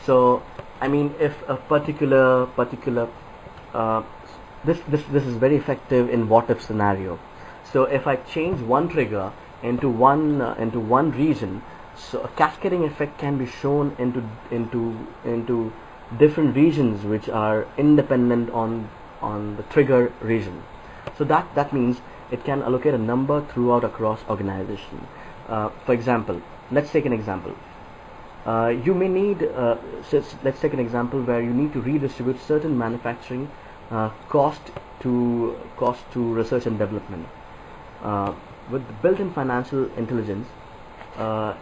So I mean, if a particular uh, this is very effective in what if scenario. So if I change one trigger into one region, so a cascading effect can be shown into different regions which are independent on the trigger region. So that means it can allocate a number throughout across organization. For example, let's take an example. You may need, let's take an example where you need to redistribute certain manufacturing cost to research and development. With built-in financial intelligence,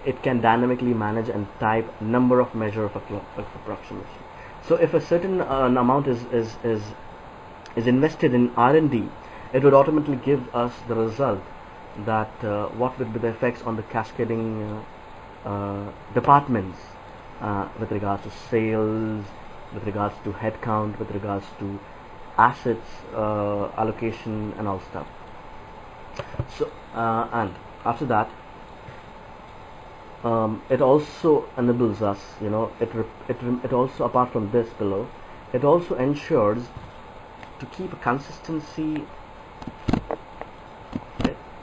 it can dynamically manage and type number of measure of approximation. So if a certain amount is invested in R&D, it would automatically give us the result that what would be the effects on the cascading departments with regards to sales, with regards to headcount, with regards to assets allocation and all stuff. So and after that, it also enables us, it also, apart from this below, it also ensures to keep a consistency,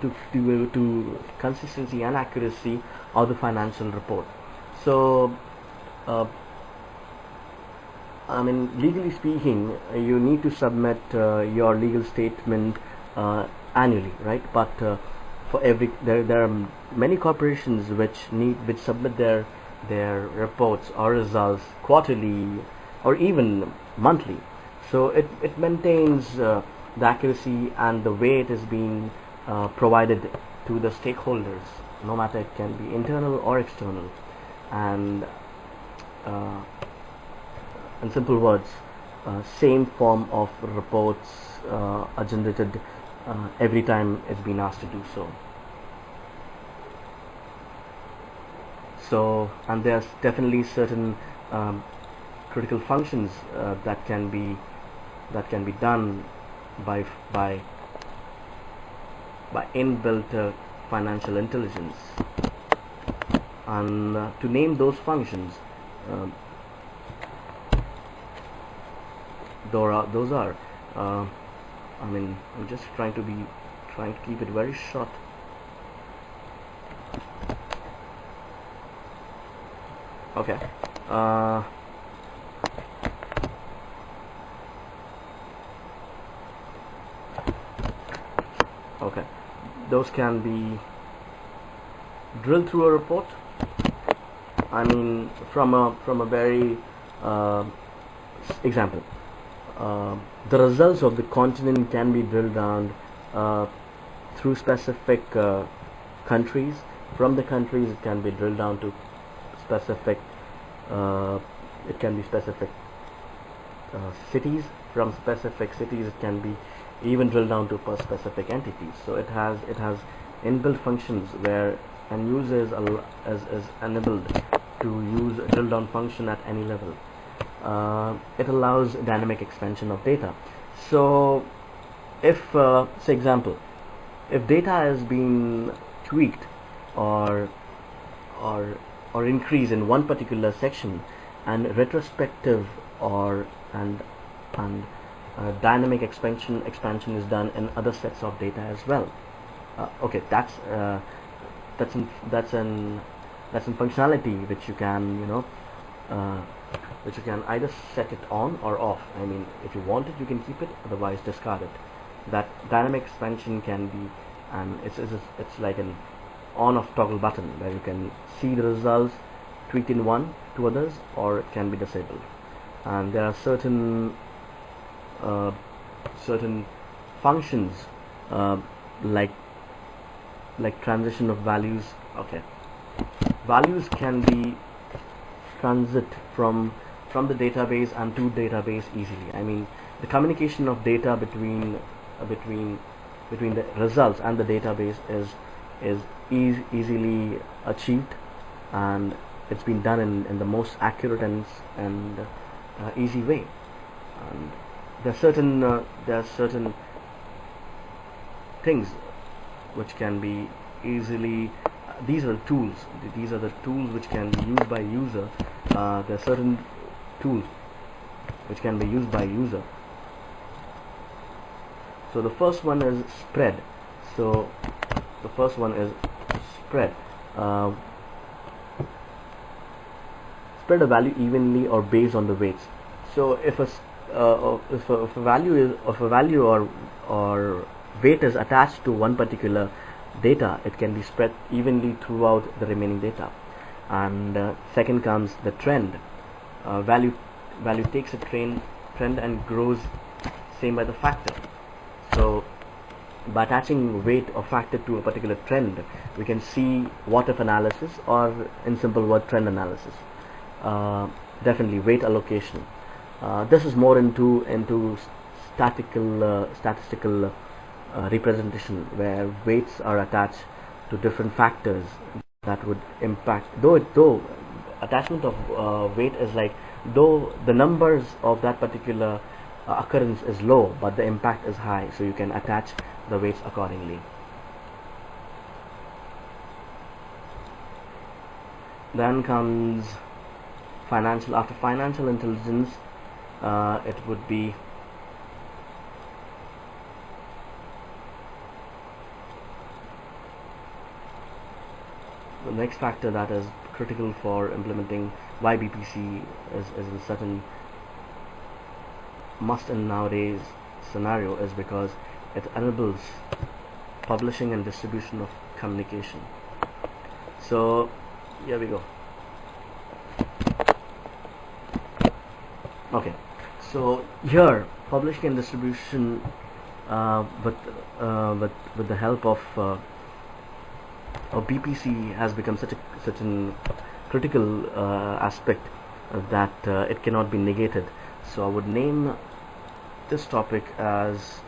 to consistency and accuracy of the financial report. So I mean, legally speaking, you need to submit your legal statement annually, right? But for every there are many corporations which submit their reports or results quarterly or even monthly. So it maintains the accuracy and the way it is being provided to the stakeholders, no matter it can be internal or external. And in simple words, same form of reports are generated every time it's been asked to do so. So, and there's definitely certain critical functions that can be done by inbuilt financial intelligence. And to name those functions, those are I mean, I'm just trying to keep it very short. Okay. Okay. Those can be drilled through a report. I mean, from a very example. The results of the continent can be drilled down through specific countries. From the countries, it can be drilled down to specific. It can be specific cities. From specific cities, it can be even drilled down to specific entities. So it has inbuilt functions where an user is enabled to use a drill down function at any level. It allows dynamic expansion of data. So if say example, if data has been tweaked or increased in one particular section, and retrospective and dynamic expansion is done in other sets of data as well. Okay, that's an functionality which you can which you can either set it on or off. I mean, if you want it, you can keep it, otherwise discard it. That dynamic expansion can be, and it's like an on-off toggle button where you can see the results tweaked in one to others, or it can be disabled. And there are certain functions like transition of values. Okay, values can be transit from the database and to database easily. I mean, the communication of data between the results and the database is easily achieved, and it's been done in the most accurate and easy way. And there are certain things which can be easily these are the tools. These are the tools which can be used by user. There are certain tools which can be used by user. So the first one is spread. So the first one is spread. Spread a value evenly or based on the weights. So if a value or weight is attached to one particular data, it can be spread evenly throughout the remaining data. And second comes the trend. Value takes a trend and grows same by the factor. So by attaching weight or factor to a particular trend, we can see what if analysis, or in simple word, trend analysis. Definitely weight allocation. This is more into statistical representation, where weights are attached to different factors that would impact. Though attachment of weight is like, though the numbers of that particular occurrence is low, but the impact is high, so you can attach the weights accordingly. Then comes financial. After financial intelligence, it would be the next factor that is critical for implementing why BPC is a certain must in nowadays scenario, is because it enables publishing and distribution of communication. So here we go. Okay, so here publishing and distribution with the help of BPC has become such a critical aspect that it cannot be negated. So I would name this topic as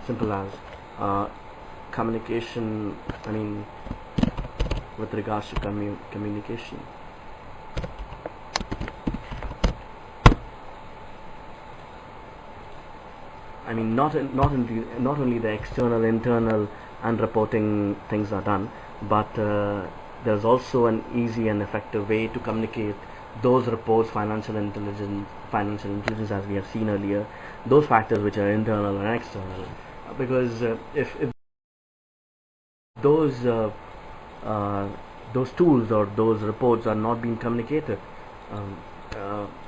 simple as communication. I mean, with regards to communication. I mean, not only the external, internal, and reporting things are done, but there's also an easy and effective way to communicate those reports, financial intelligence as we have seen earlier, those factors which are internal and external. Because if those tools or those reports are not being communicated,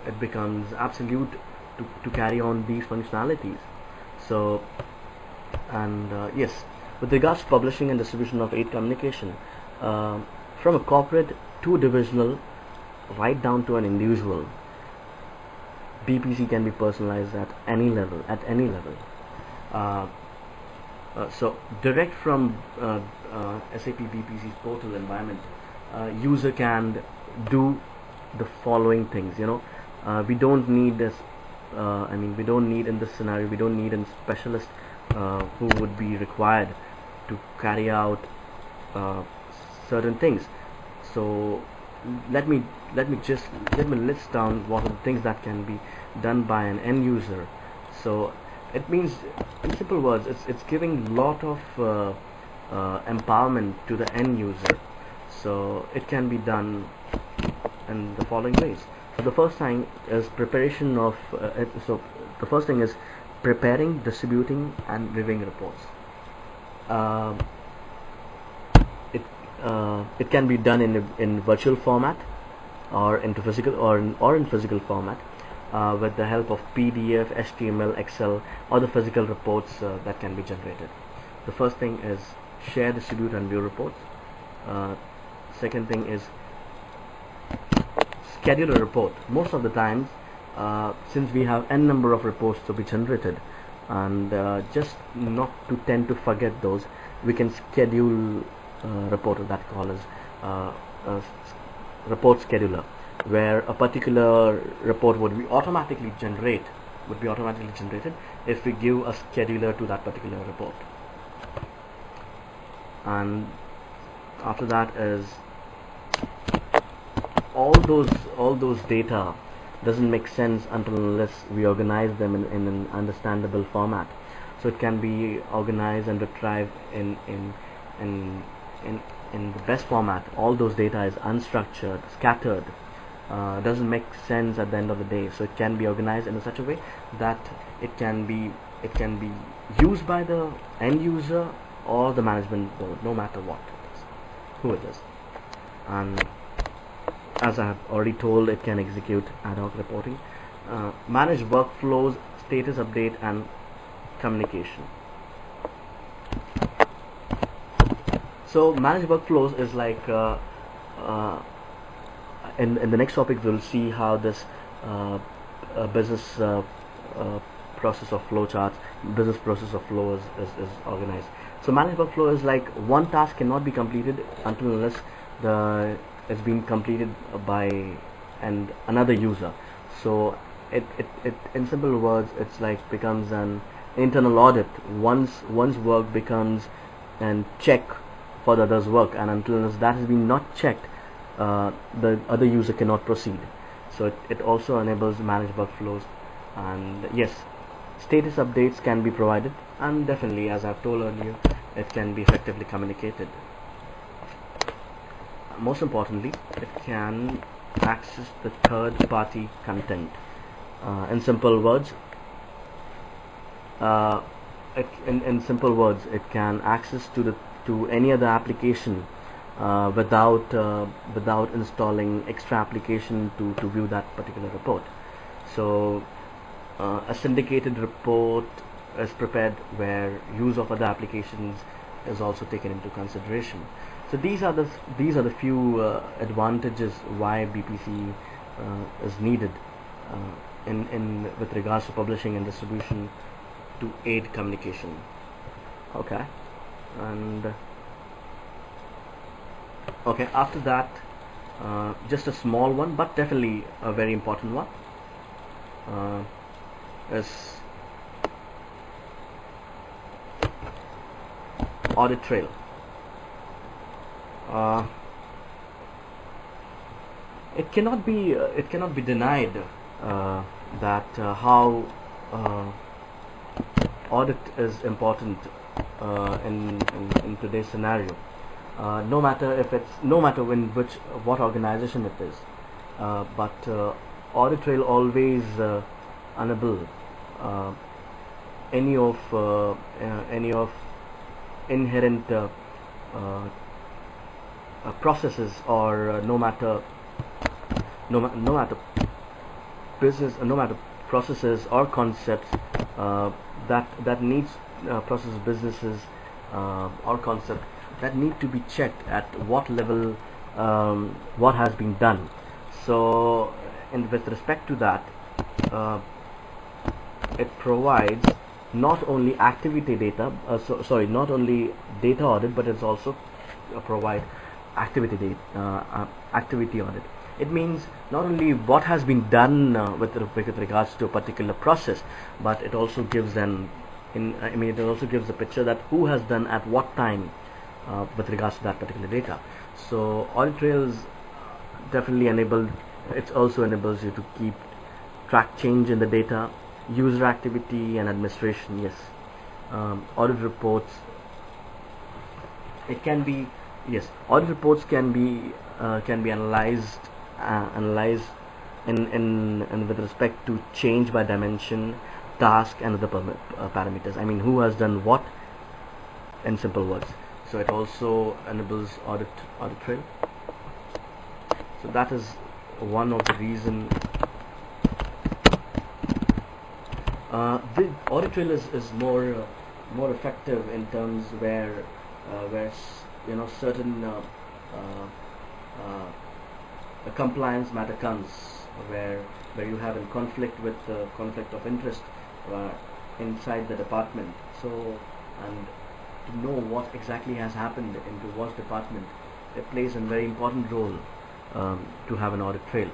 it becomes absolute to carry on these functionalities. So, and yes, with regards to publishing and distribution of aid communication, from a corporate to divisional, right down to an individual, BPC can be personalized at any level. So direct from SAP BPC's portal environment, user can do the following things. We don't need this. We don't need in this scenario. We don't need a specialist who would be required to carry out certain things. So let me list down what are the things that can be done by an end user. So it means, in simple words, it's giving lot of empowerment to the end user. So it can be done in the following ways. So the first thing is preparation of the first thing is preparing, distributing, and reviewing reports. It can be done in virtual format, or into physical, or in physical format, with the help of PDF, HTML, Excel, or the physical reports that can be generated. The first thing is share, distribute, and view reports. Second thing is schedule a report. Most of the times, since we have n number of reports to be generated, and just not to tend to forget those, we can schedule report that call as report scheduler, where a particular report would be automatically generated if we give a scheduler to that particular report. And after that is all those data doesn't make sense until unless we organize them in an understandable format. So it can be organized and retrieved in in in the best format. All those data is unstructured, scattered, doesn't make sense at the end of the day. So it can be organized in such a way that it can be used by the end user or the management board, no matter what it is, who it is. And as I have already told, it can execute ad hoc reporting, manage workflows, status update, and communication. So manage workflows is like in the next topic we'll see how this business process of flow charts, business process of flow is organized. So manage workflow is like one task cannot be completed until unless it's been completed by another user. So it in simple words, it's like becomes an internal audit. Once work becomes and check for the other's work, and until that has been not checked, the other user cannot proceed. So it also enables managed workflows. And yes, status updates can be provided, and definitely, as I've told earlier, it can be effectively communicated. Most importantly, it can access the third-party content. In simple words, it can access to any other application without installing extra application to view that particular report. So a syndicated report is prepared where use of other applications is also taken into consideration. So these are the few advantages why BPC is needed in with regards to publishing and distribution to aid communication. Okay, and okay, after that, just a small one, but definitely a very important one, is audit trail. It cannot be denied that how audit is important in today's scenario. No matter what organization it is, but audit trail always enable any of inherent processes, or no matter business, no matter processes or concepts that needs process businesses or concept that need to be checked at what level what has been done. So with respect to that, it provides not only activity data, not only data audit, but it's also provide activity audit. It means not only what has been done with regards to a particular process, but it also gives it also gives a picture that who has done at what time with regards to that particular data. So audit trails definitely also enables you to keep track change in the data, user activity, and administration. Yes, audit reports. Audit reports can be analyzed in with respect to change by dimension, task, and other parameters. I mean, who has done what, in simple words. So it also enables audit trail. So that is one of the reason. The audit trail is more effective in terms where certain a compliance matter comes, where you have a conflict of interest inside the department. So, and to know what exactly has happened into what department, it plays a very important role to have an audit trail.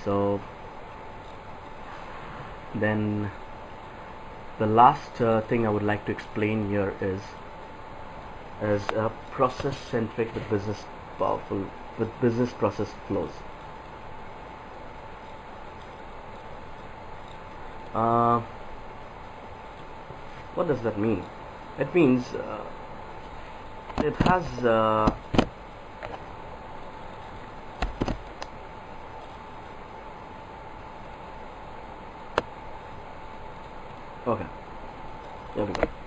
So then the last thing I would like to explain here is process centric with business process flows. What does that mean? It means it has okay, there we go.